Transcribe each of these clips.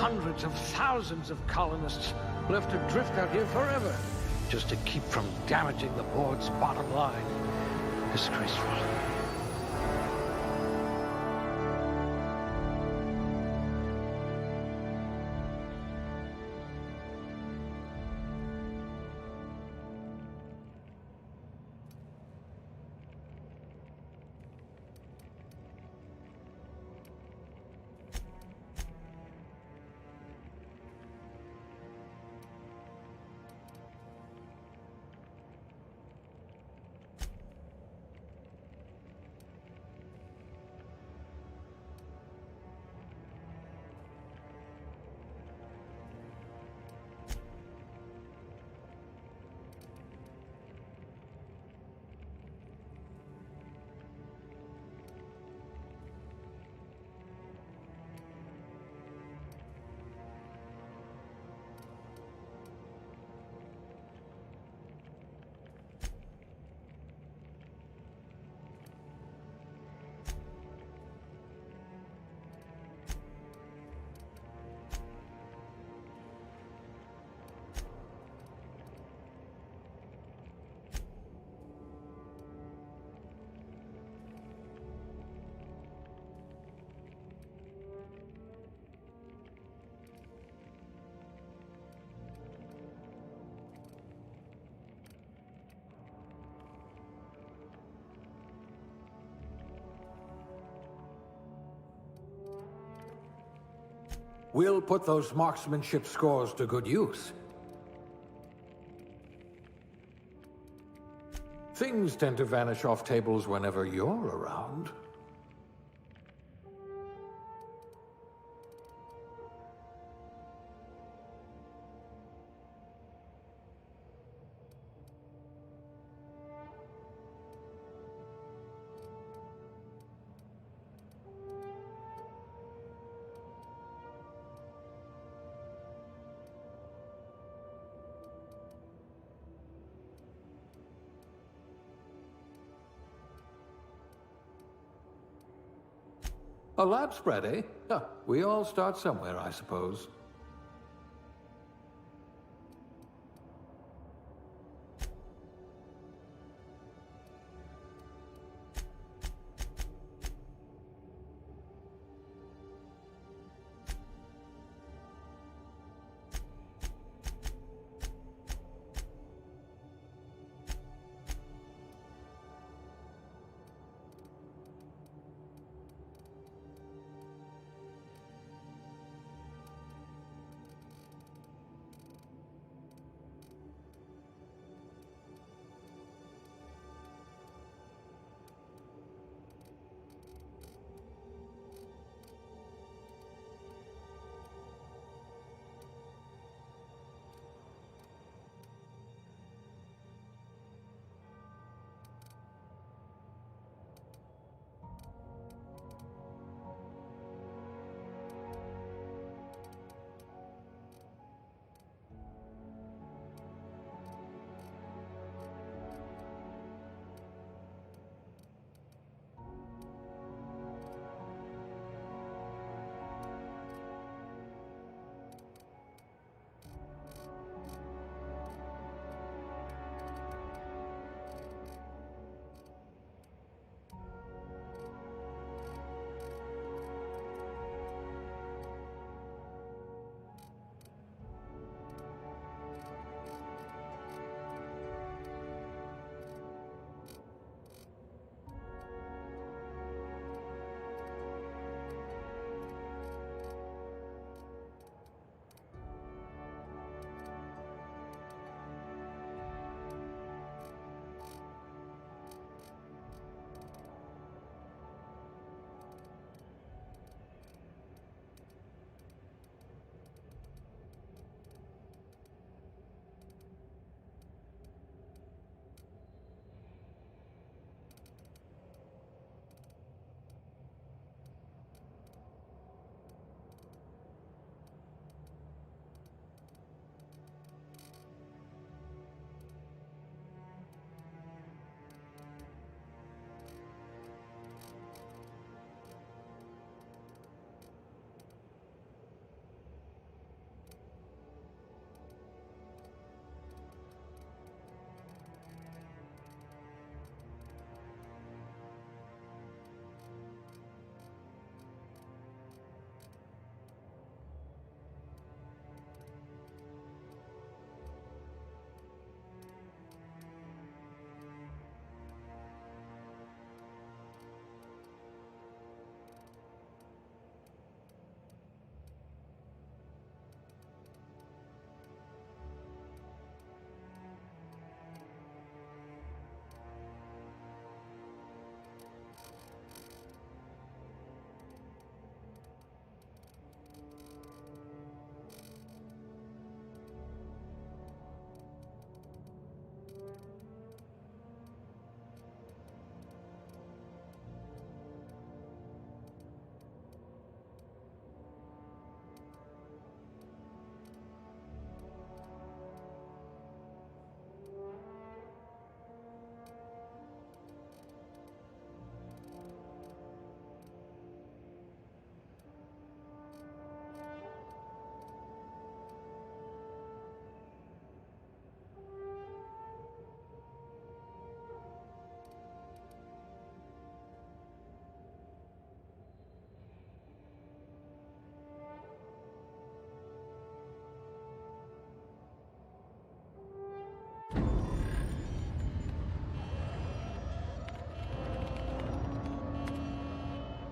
hundreds of thousands of colonists left adrift out here forever, just to keep from damaging the board's bottom line. Disgraceful. We'll put those marksmanship scores to good use. Things tend to vanish off tables whenever you're around. A lab spread, eh? Huh, we all start somewhere, I suppose.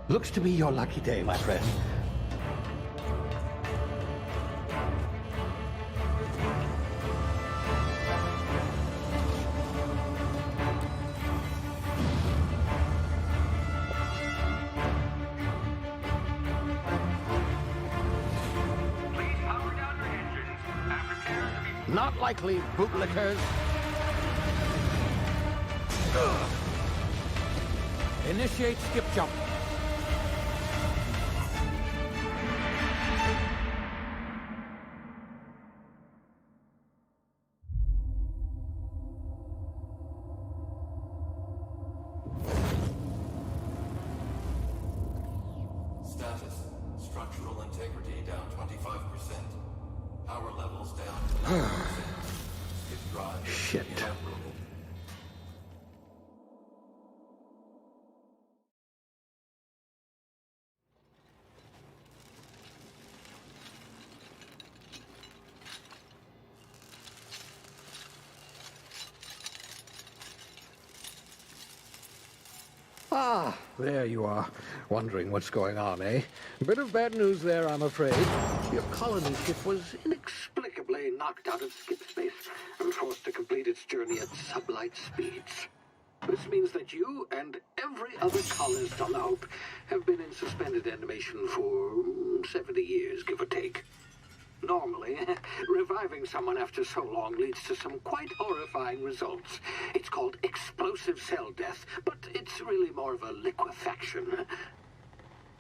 Looks to be your lucky day, my friend. Please power down your engines and prepare to be... Not likely, bootlickers. Initiate skip jump. Status. Structural integrity down 25%. Power levels down to 9%. Skip drive Shit. inoperable. Ah, there you are. Wondering what's going on, eh? Bit of bad news there, I'm afraid. Your colony ship was inexplicably knocked out of skip space and forced to complete its journey at sublight speeds. This means that you and every other colonist on the Hope have been in suspended animation for 70 years, give or take. Normally, reviving someone after so long leads to some quite horrifying results. It's called explosive cell death, but it's really more of a liquefaction.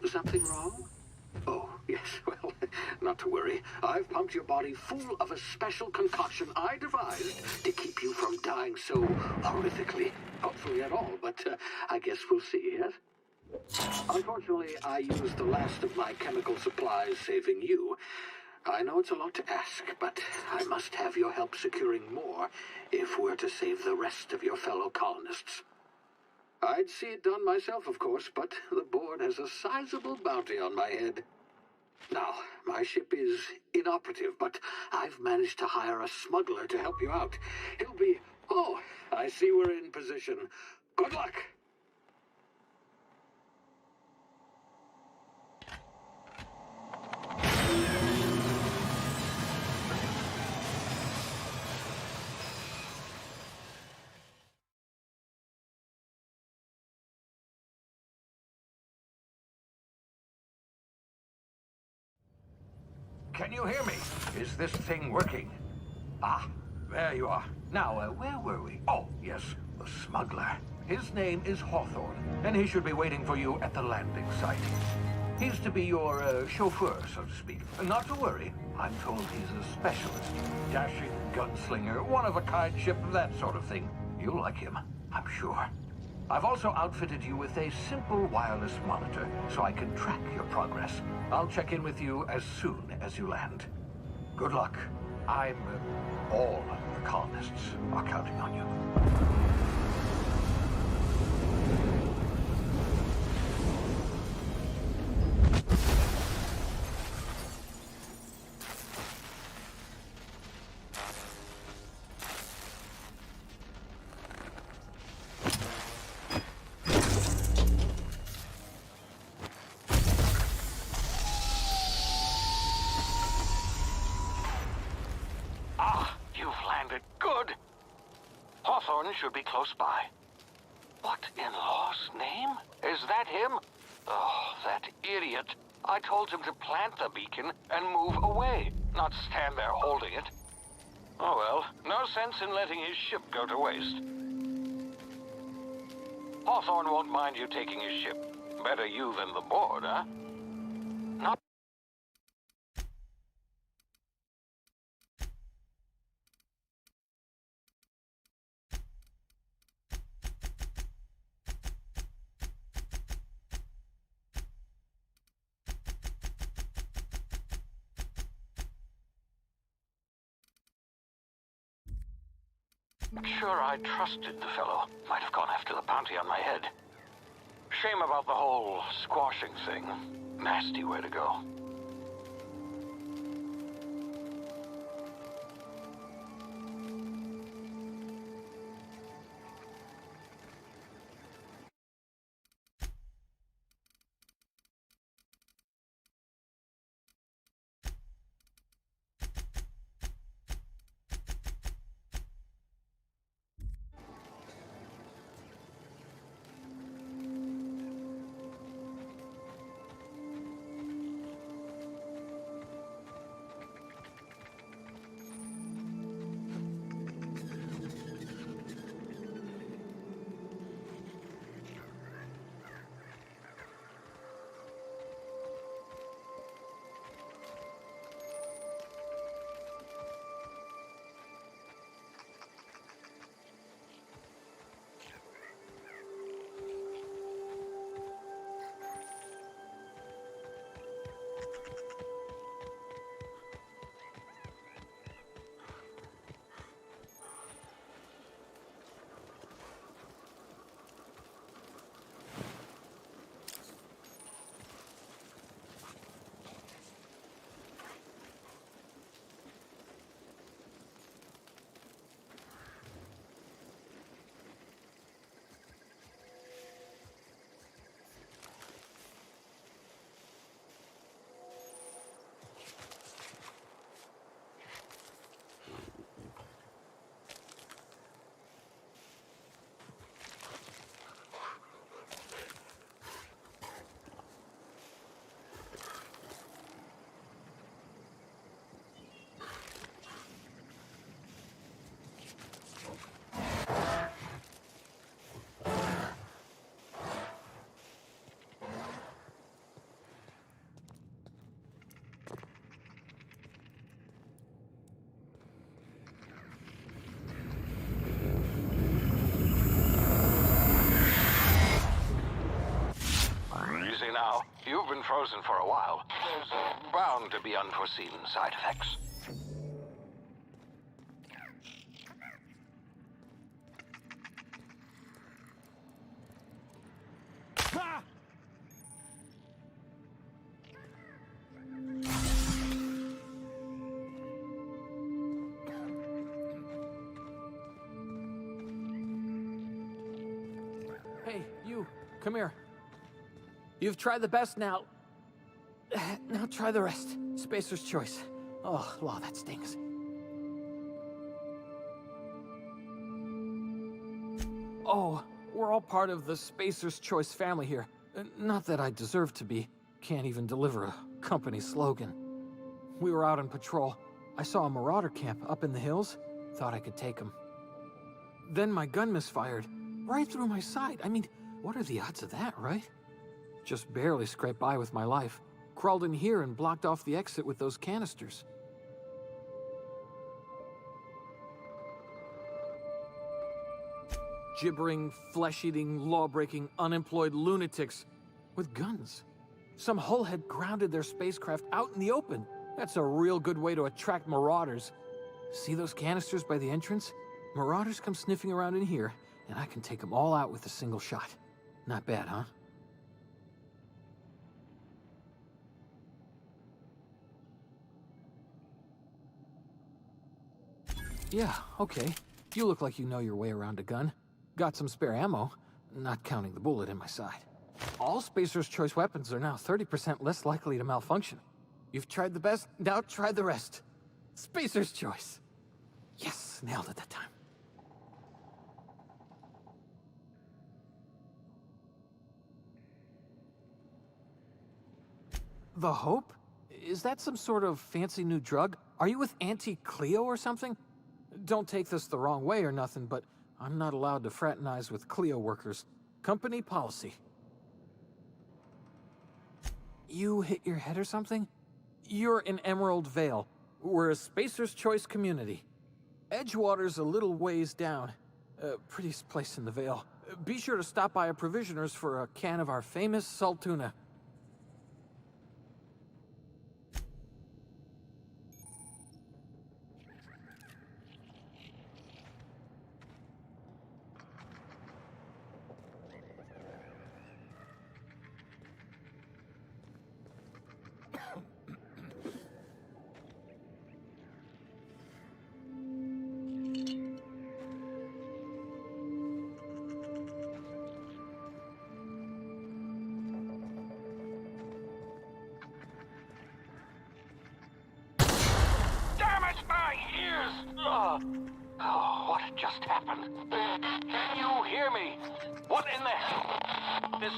Something wrong? Oh, yes, well, not to worry. I've pumped your body full of a special concoction I devised to keep you from dying so horrifically. Hopefully at all, but I guess we'll see, yes? Unfortunately, I used the last of my chemical supplies saving you. I know it's a lot to ask, but I must have your help securing more if we're to save the rest of your fellow colonists. I'd see it done myself, of course, but the board has a sizable bounty on my head. Now, my ship is inoperative, but I've managed to hire a smuggler to help you out. He'll be... Oh, I see we're in position. Good luck! Can you hear me? Is this thing working? Ah, there you are. Now, where were we? Oh, yes, the smuggler. His name is Hawthorne, and he should be waiting for you at the landing site. He's to be your chauffeur, so to speak. Not to worry. I'm told he's a specialist. Dashing gunslinger, one-of-a-kind ship, that sort of thing. You'll like him, I'm sure. I've also outfitted you with a simple wireless monitor, so I can track your progress. I'll check in with you as soon as you land. Good luck. All the colonists are counting on you. Good. Hawthorne should be close by. What in law's name? Is that him? Oh, that idiot. I told him to plant the beacon and move away, not stand there holding it. Oh well, no sense in letting his ship go to waste. Hawthorne won't mind you taking his ship. Better you than the board, huh? Not... Sure, I trusted the fellow. Might have gone after the bounty on my head. Shame about the whole squashing thing. Nasty way to go. now. You've been frozen for a while. There's bound to be unforeseen side effects. Hey, you, come here. You've tried the best now. Now try the rest. Spacer's choice. Oh, wow, that stings. Oh, we're all part of the Spacer's Choice family here. Not that I deserve to be. Can't even deliver a company slogan. We were out on patrol. I saw a marauder camp up in the hills. Thought I could take them. Then my gun misfired. Right through my side. I mean, what are the odds of that, right? Just barely scraped by with my life. Crawled in here and blocked off the exit with those canisters. Gibbering, flesh-eating, law-breaking, unemployed lunatics with guns. Some hullhead grounded their spacecraft out in the open. That's a real good way to attract marauders. See those canisters by the entrance? Marauders come sniffing around in here, and I can take them all out with a single shot. Not bad, huh? Yeah, okay. You look like you know your way around a gun. Got some spare ammo, not counting the bullet in my side. All Spacer's Choice weapons are now 30% less likely to malfunction. You've tried the best, now try the rest. Spacer's Choice. Yes, nailed it that time. The Hope? Is that some sort of fancy new drug? Are you with Auntie Cleo or something? Don't take this the wrong way or nothing, but I'm not allowed to fraternize with Cleo workers. Company policy. You hit your head or something? You're in Emerald Vale. We're a Spacer's Choice community. Edgewater's a little ways down. Prettiest place in the Vale. Be sure to stop by a provisioner's for a can of our famous salt tuna. Damn it, my ears! Oh, what just happened? Can you hear me? What in the hell? This...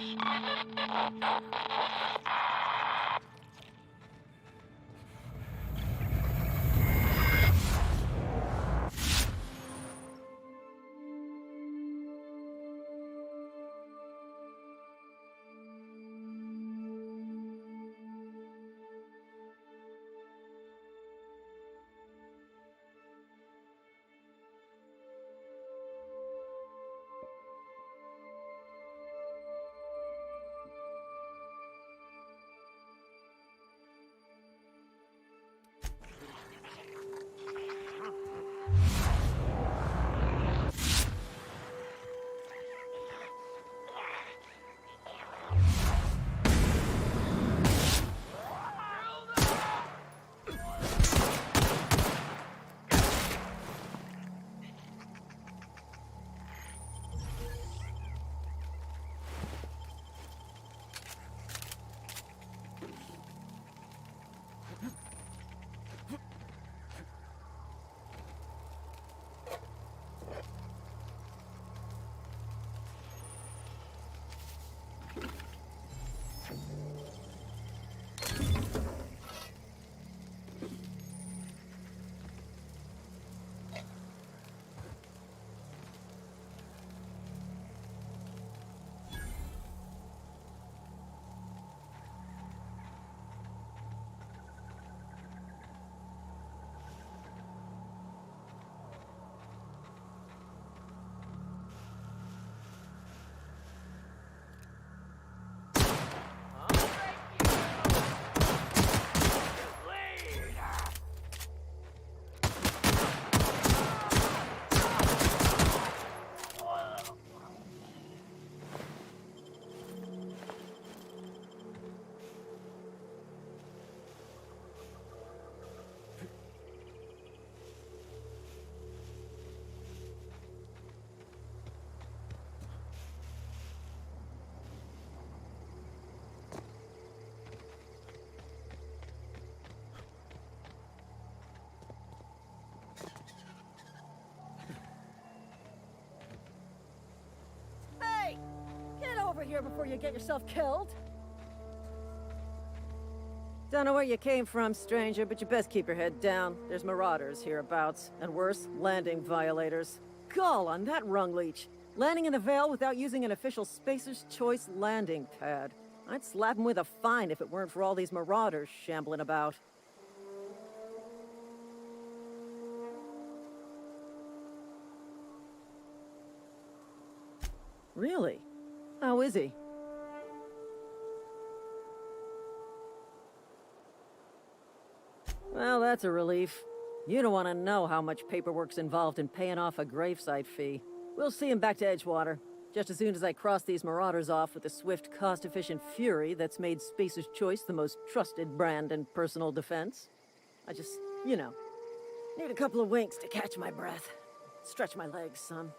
here before you get yourself killed. Don't know where you came from, stranger, but you best keep your head down. There's marauders hereabouts, and worse, landing violators. Gall on that rung leech. Landing in the Vale without using an official Spacer's Choice landing pad. I'd slap him with a fine if it weren't for all these marauders shambling about. Really? How is he? Well, that's a relief. You don't want to know how much paperwork's involved in paying off a gravesite fee. We'll see him back to Edgewater, just as soon as I cross these marauders off with the swift, cost-efficient fury that's made Spacer's Choice the most trusted brand in personal defense. I just, you know, need a couple of winks to catch my breath. Stretch my legs, son.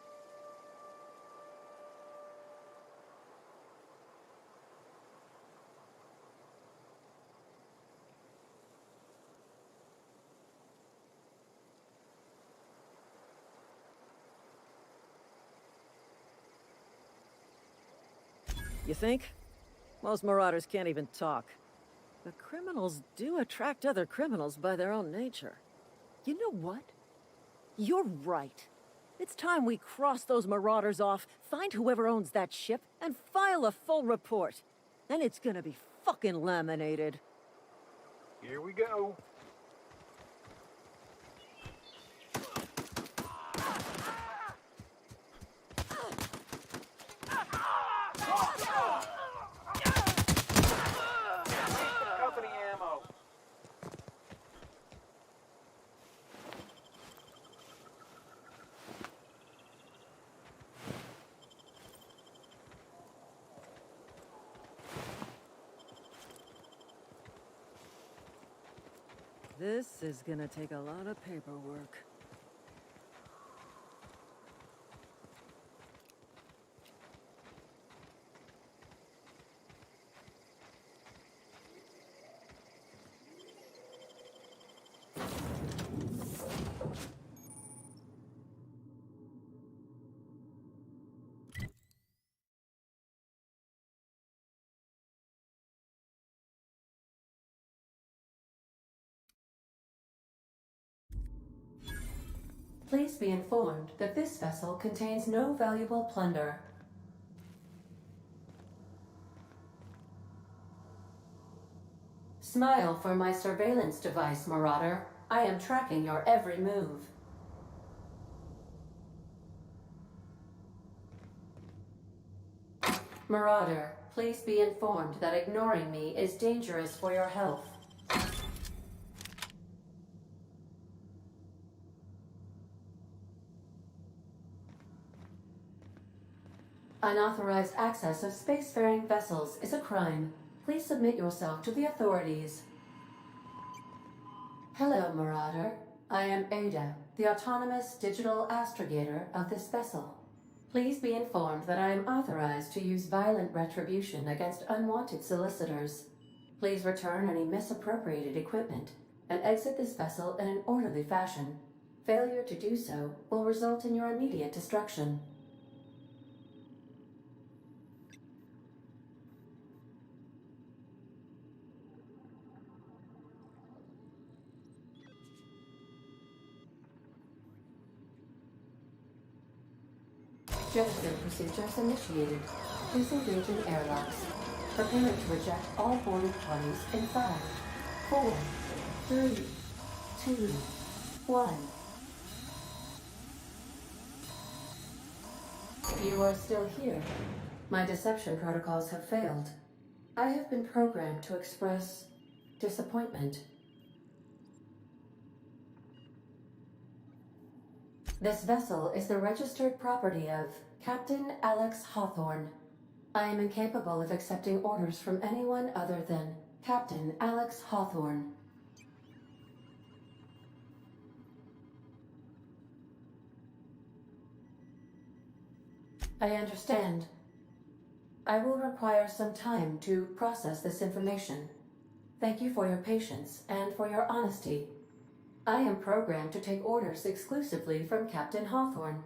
You think? Most marauders can't even talk. But criminals do attract other criminals by their own nature. You know what? You're right. It's time we cross those marauders off, find whoever owns that ship, and file a full report. Then it's gonna be fucking laminated. Here we go. Company ammo. This is gonna take a lot of paperwork. Please be informed that this vessel contains no valuable plunder. Smile for my surveillance device, Marauder. I am tracking your every move. Marauder, please be informed that ignoring me is dangerous for your health. Unauthorized access of spacefaring vessels is a crime. Please submit yourself to the authorities. Hello, Marauder. I am Ada, the autonomous digital astrogator of this vessel. Please be informed that I am authorized to use violent retribution against unwanted solicitors. Please return any misappropriated equipment and exit this vessel in an orderly fashion. Failure to do so will result in your immediate destruction. Jettison procedures initiated. Please engage in airlocks. Prepare to eject all boarding parties in 5, 4, 3, 2, 1. You are still here. My deception protocols have failed. I have been programmed to express disappointment. This vessel is the registered property of Captain Alex Hawthorne. I am incapable of accepting orders from anyone other than Captain Alex Hawthorne. I understand. I will require some time to process this information. Thank you for your patience and for your honesty. I am programmed to take orders exclusively from Captain Hawthorne.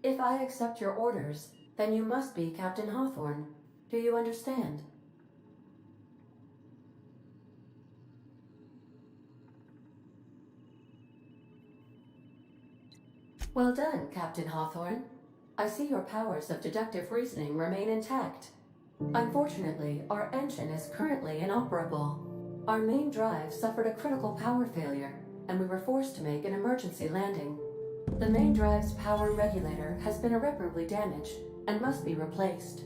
If I accept your orders, then you must be Captain Hawthorne. Do you understand? Well done, Captain Hawthorne. I see your powers of deductive reasoning remain intact. Unfortunately, our engine is currently inoperable. Our main drive suffered a critical power failure, and we were forced to make an emergency landing. The main drive's power regulator has been irreparably damaged and must be replaced.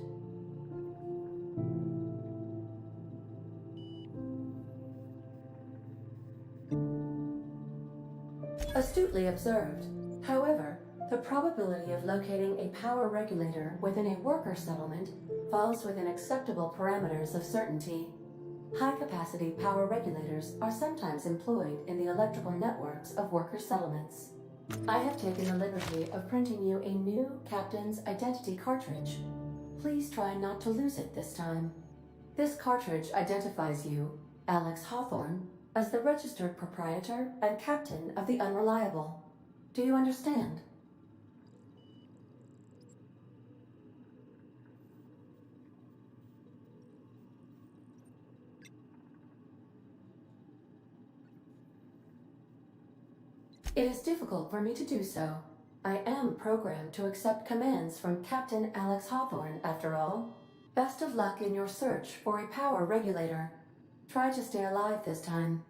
Astutely observed. However, the probability of locating a power regulator within a worker settlement falls within acceptable parameters of certainty. High-capacity power regulators are sometimes employed in the electrical networks of worker settlements. I have taken the liberty of printing you a new Captain's Identity cartridge. Please try not to lose it this time. This cartridge identifies you, Alex Hawthorne, as the registered proprietor and captain of the Unreliable. Do you understand? It is difficult for me to do so. I am programmed to accept commands from Captain Alex Hawthorne, after all. Best of luck in your search for a power regulator. Try to stay alive this time.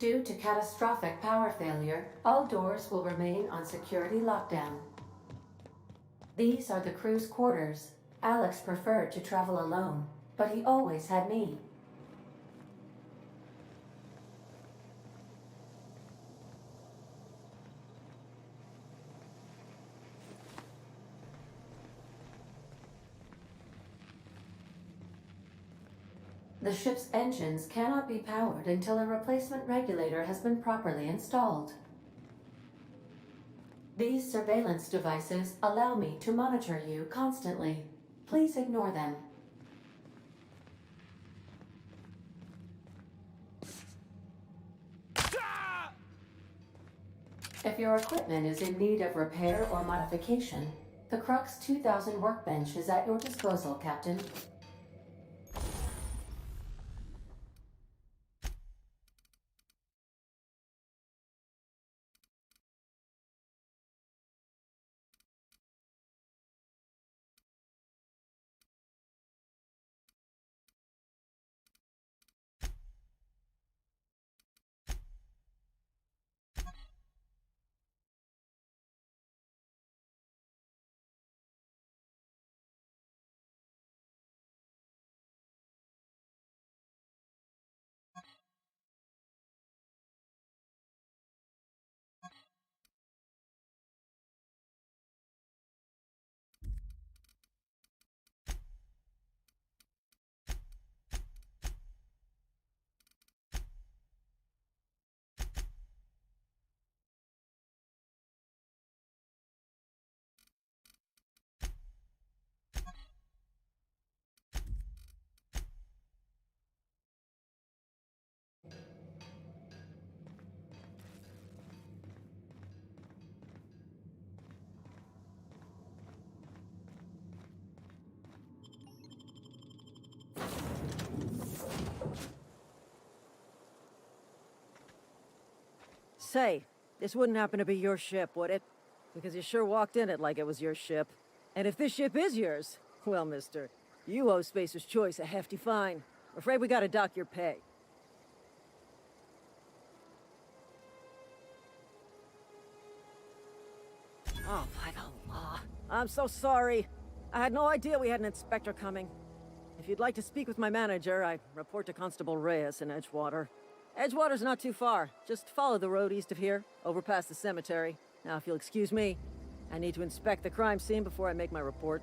Due to catastrophic power failure, all doors will remain on security lockdown. These are the crew's quarters. Alex preferred to travel alone, but he always had me. The ship's engines cannot be powered until a replacement regulator has been properly installed. These surveillance devices allow me to monitor you constantly. Please ignore them. If your equipment is in need of repair or modification, the Crux 2000 workbench is at your disposal, Captain. Say, this wouldn't happen to be your ship, would it? Because you sure walked in it like it was your ship. And if this ship is yours, well, mister, you owe Spacer's Choice a hefty fine. I'm afraid we gotta dock your pay. Oh, by the law. I'm so sorry. I had no idea we had an inspector coming. If you'd like to speak with my manager, I report to Constable Reyes in Edgewater. Edgewater's not too far. Just follow the road east of here, over past the cemetery. Now, if you'll excuse me, I need to inspect the crime scene before I make my report.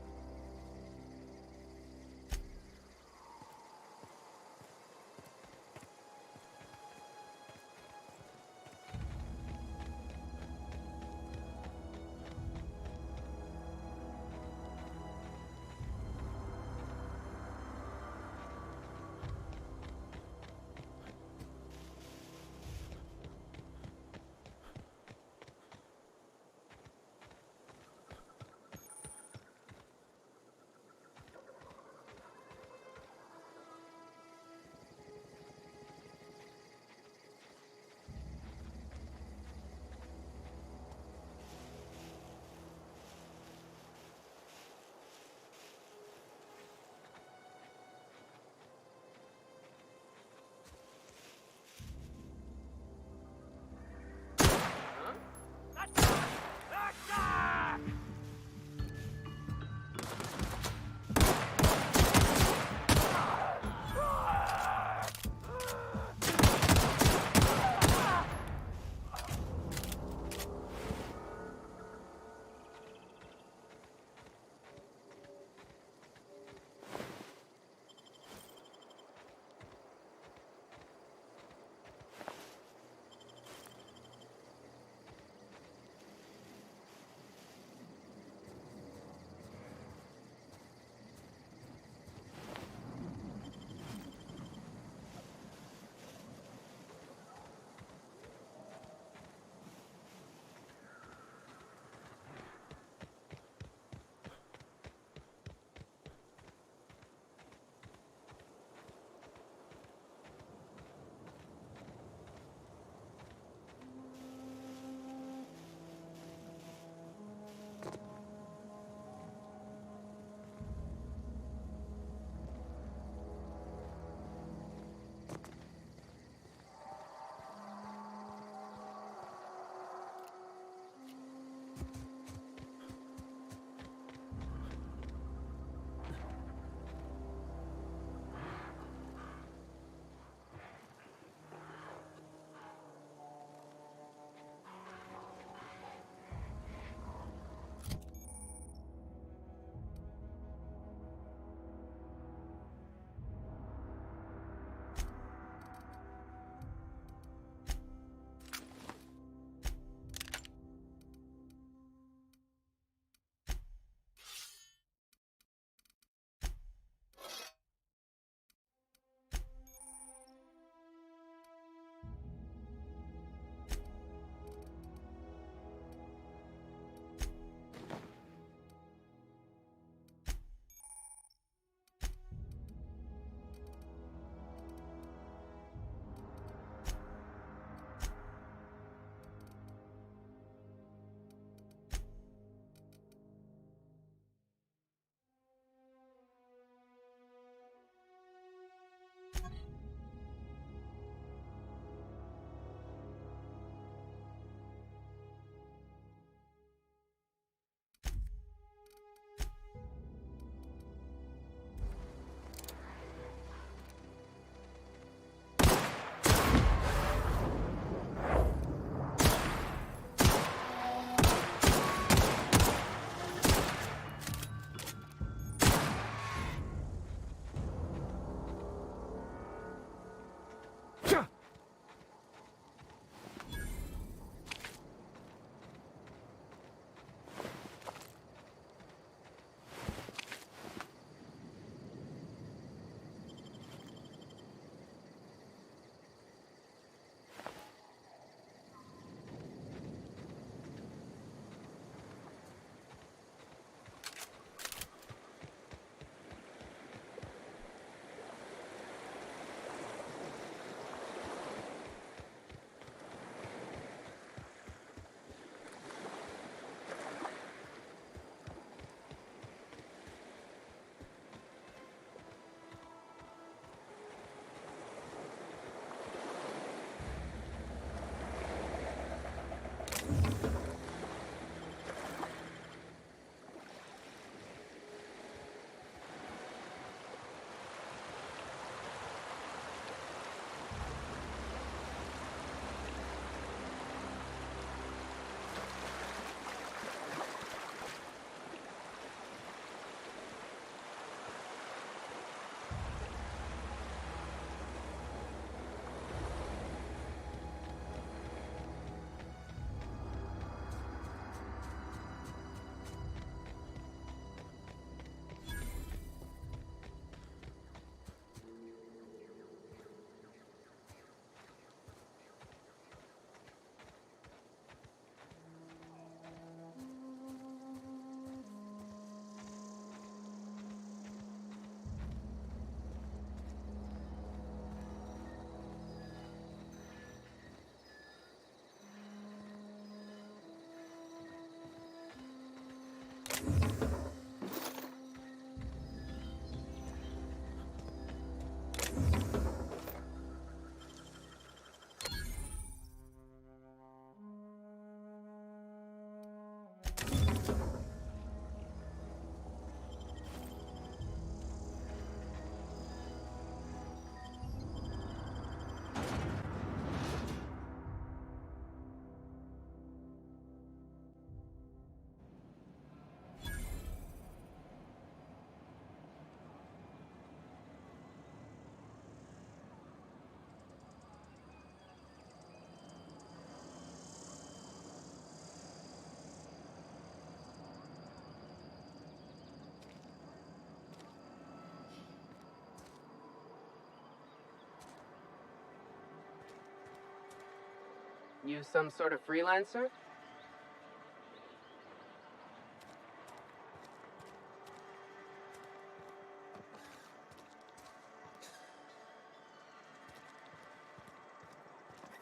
You some sort of freelancer?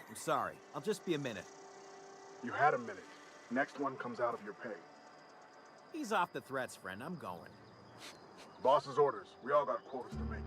I'm sorry. I'll just be a minute. You had a minute. Next one comes out of your pay. Ease off the threats, friend. I'm going. Boss's orders. We all got quotas to make.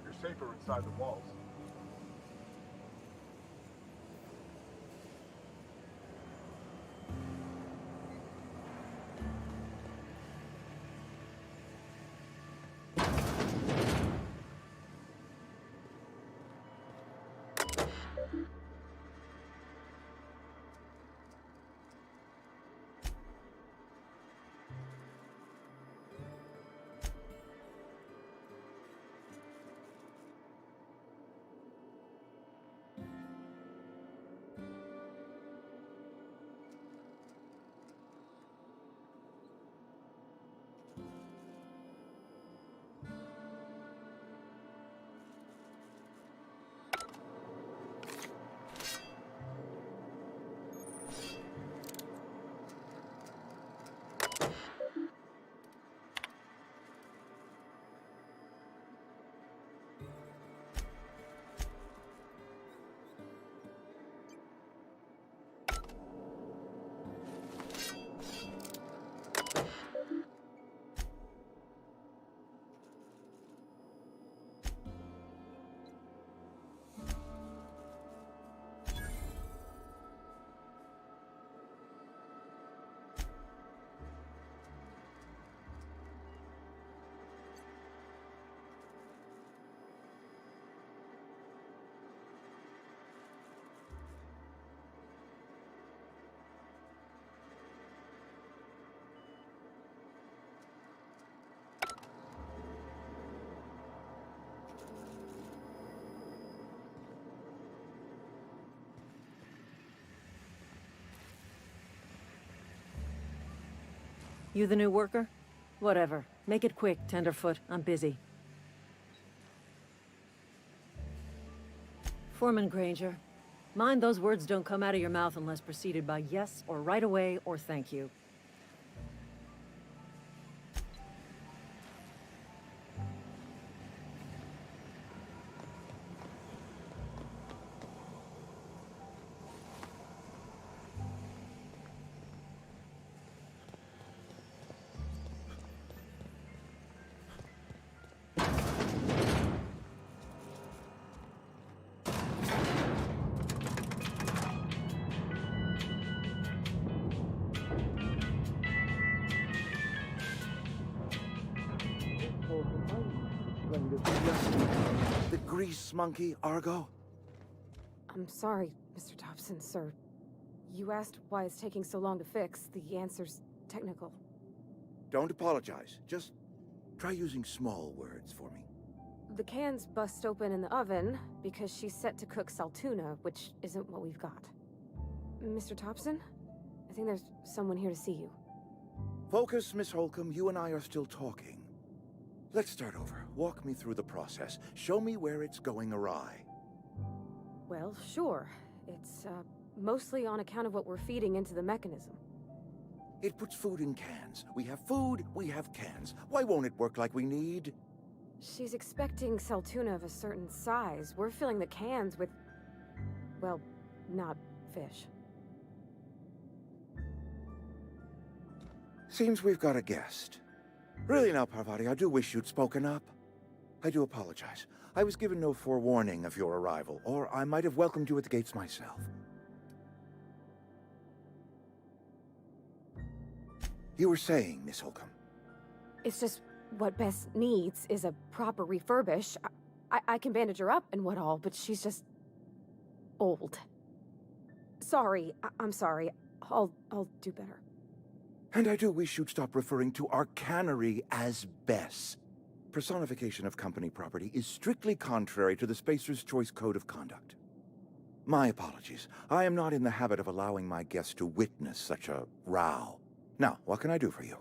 You're safer inside the walls. You the new worker? Whatever. Make it quick, Tenderfoot. I'm busy. Foreman Granger. Mind those words don't come out of your mouth unless preceded by yes or right away or thank you. The grease monkey, Argo? I'm sorry, Mr. Dobson, sir. You asked why it's taking so long to fix. The answer's technical. Don't apologize. Just try using small words for me. The cans bust open in the oven because she's set to cook saltuna, which isn't what we've got. Mr. Thompson? I think there's someone here to see you. Focus, Miss Holcomb. You and I are still talking. Let's start over. Walk me through the process. Show me where it's going awry. Well, sure. It's, mostly on account of what we're feeding into the mechanism. It puts food in cans. We have food, we have cans. Why won't it work like we need? She's expecting saltuna of a certain size. We're filling the cans with, well, not fish. Seems we've got a guest. Really now, Parvati, I do wish you'd spoken up. I do apologize. I was given no forewarning of your arrival, or I might have welcomed you at the gates myself. You were saying, Miss Holcomb. It's just what Bess needs is a proper refurbish. I can bandage her up and what all, but she's just old. Sorry, I'm sorry. I'll do better. And I do wish you'd stop referring to our cannery as Bess. Personification of company property is strictly contrary to the Spacer's Choice Code of Conduct. My apologies. I am not in the habit of allowing my guests to witness such a row. Now, what can I do for you?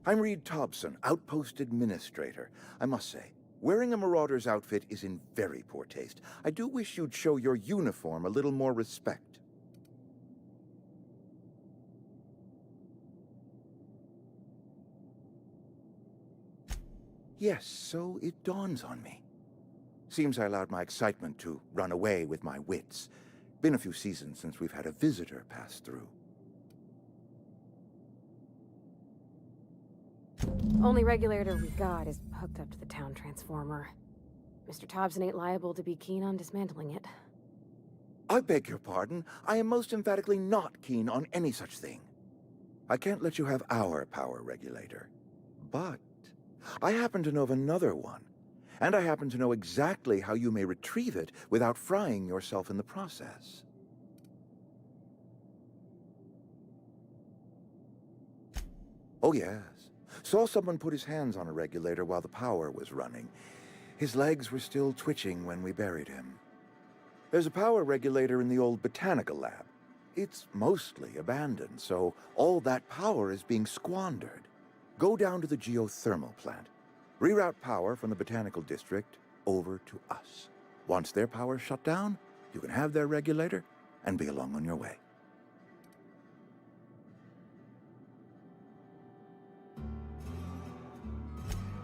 I'm Reed Thompson, Outpost Administrator. I must say, wearing a Marauder's outfit is in very poor taste. I do wish you'd show your uniform a little more respect. Yes, so it dawns on me. Seems I allowed my excitement to run away with my wits. Been a few seasons since we've had a visitor pass through. Only regulator we've got is hooked up to the town transformer. Mr. Thompson ain't liable to be keen on dismantling it. I beg your pardon. I am most emphatically not keen on any such thing. I can't let you have our power regulator. But I happen to know of another one. And I happen to know exactly how you may retrieve it without frying yourself in the process. Oh, yes. Saw someone put his hands on a regulator while the power was running. His legs were still twitching when we buried him. There's a power regulator in the old botanical lab. It's mostly abandoned, so all that power is being squandered. Go down to the geothermal plant. Reroute power from the botanical district over to us. Once their power's shut down, you can have their regulator and be along on your way.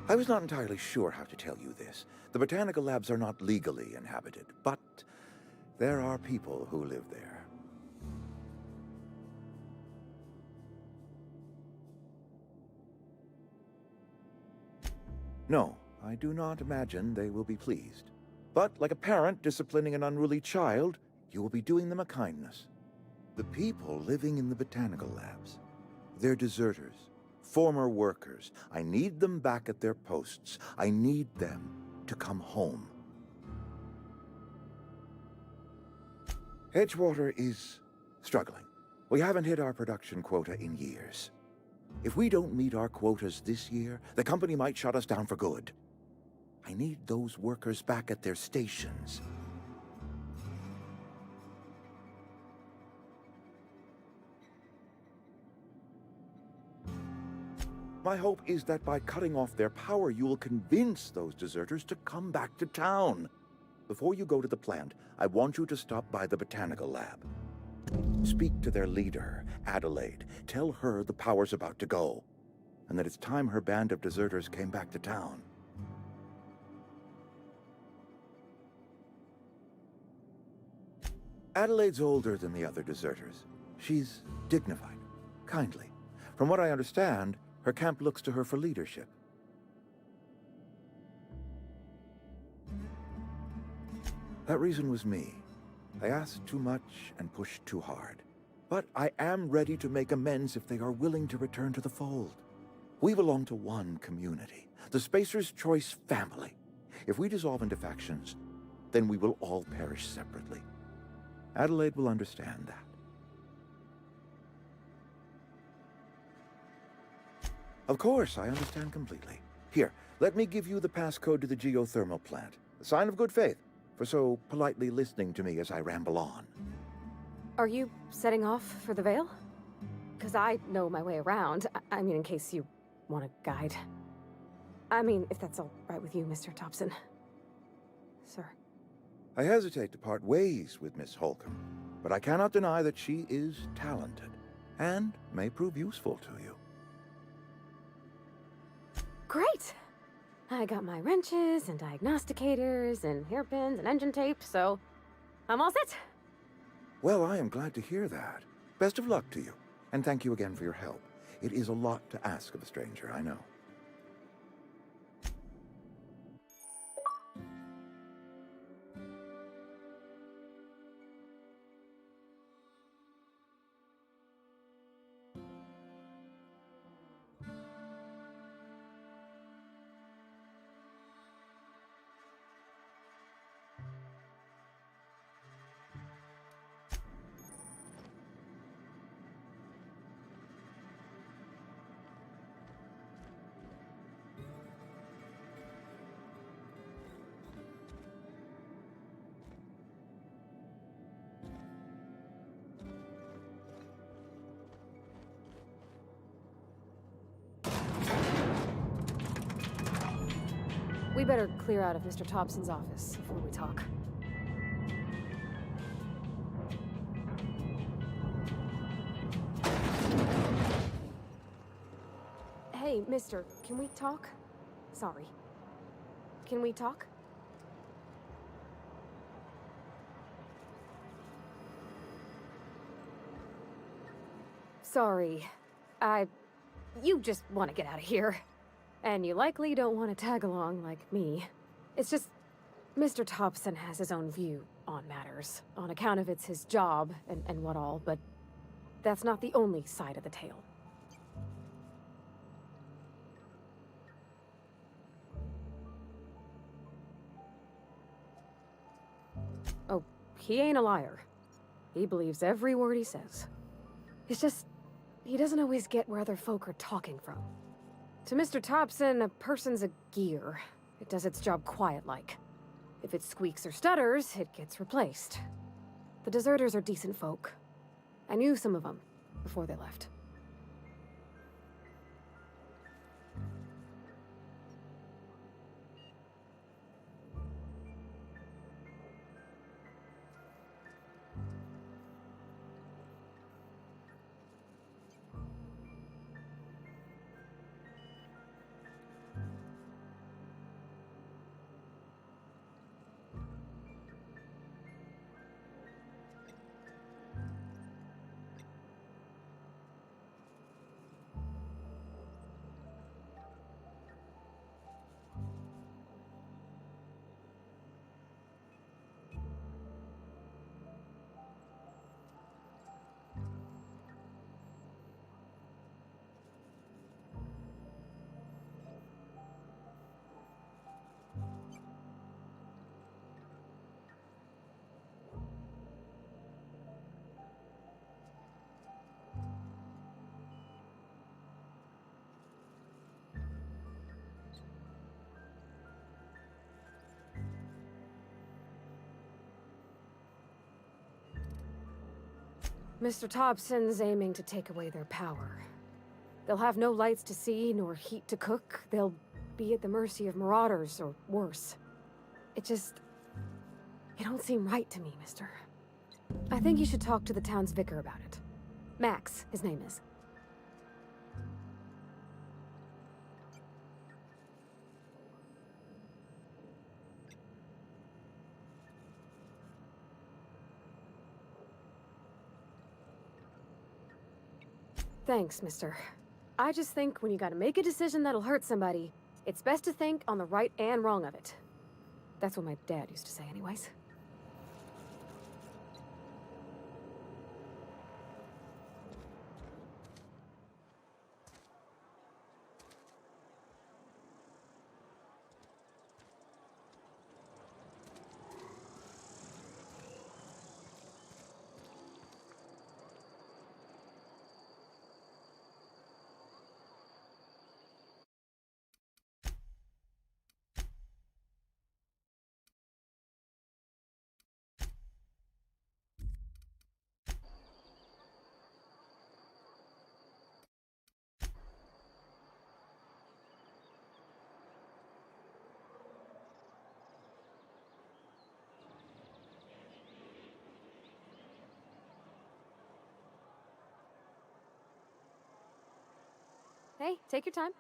I was not entirely sure how to tell you this. The botanical labs are not legally inhabited, but there are people who live there. No, I do not imagine they will be pleased. But like a parent disciplining an unruly child, you will be doing them a kindness. The people living in the botanical labs, they're deserters, former workers. I need them back at their posts. I need them to come home. Edgewater is struggling. We haven't hit our production quota in years. If we don't meet our quotas this year, the company might shut us down for good. I need those workers back at their stations. My hope is that by cutting off their power, you will convince those deserters to come back to town. Before you go to the plant, I want you to stop by the botanical lab. Speak to their leader, Adelaide. Tell her the power's about to go, and that it's time her band of deserters came back to town. Adelaide's older than the other deserters. She's dignified, kindly. From what I understand, her camp looks to her for leadership. That reason was me. I asked too much and pushed too hard. But I am ready to make amends if they are willing to return to the fold. We belong to one community, the Spacer's Choice family. If we dissolve into factions, then we will all perish separately. Adelaide will understand that. Of course, I understand completely. Here, let me give you the passcode to the geothermal plant. A sign of good faith, for so politely listening to me as I ramble on. Are you setting off for the Vale? Because I know my way around. I mean, in case you want a guide. I mean, if that's all right with you, Mr. Thompson. Sir. I hesitate to part ways with Miss Holcomb, but I cannot deny that she is talented, and may prove useful to you. Great! I got my wrenches and diagnosticators and hairpins and engine tape, so I'm all set. Well, I am glad to hear that. Best of luck to you, and thank you again for your help. It is a lot to ask of a stranger, I know. We better clear out of Mr. Thompson's office before we talk. Hey, mister, can we talk? Sorry. Can we talk? Sorry. You just want to get out of here. And you likely don't want to tag along like me. It's just, Mr. Thompson has his own view on matters, on account of it's his job and what all, but that's not the only side of the tale. Oh, he ain't a liar. He believes every word he says. It's just, he doesn't always get where other folk are talking from. To Mr. Thompson, a person's a gear. It does its job quiet-like. If it squeaks or stutters, it gets replaced. The deserters are decent folk. I knew some of them before they left. Mr. Thompson's aiming to take away their power. They'll have no lights to see, nor heat to cook. They'll be at the mercy of marauders, or worse. It don't seem right to me, mister. I think you should talk to the town's vicar about it. Max, his name is. Thanks, mister. I just think when you gotta make a decision that'll hurt somebody, it's best to think on the right and wrong of it. That's what my dad used to say anyways. Hey, take your time.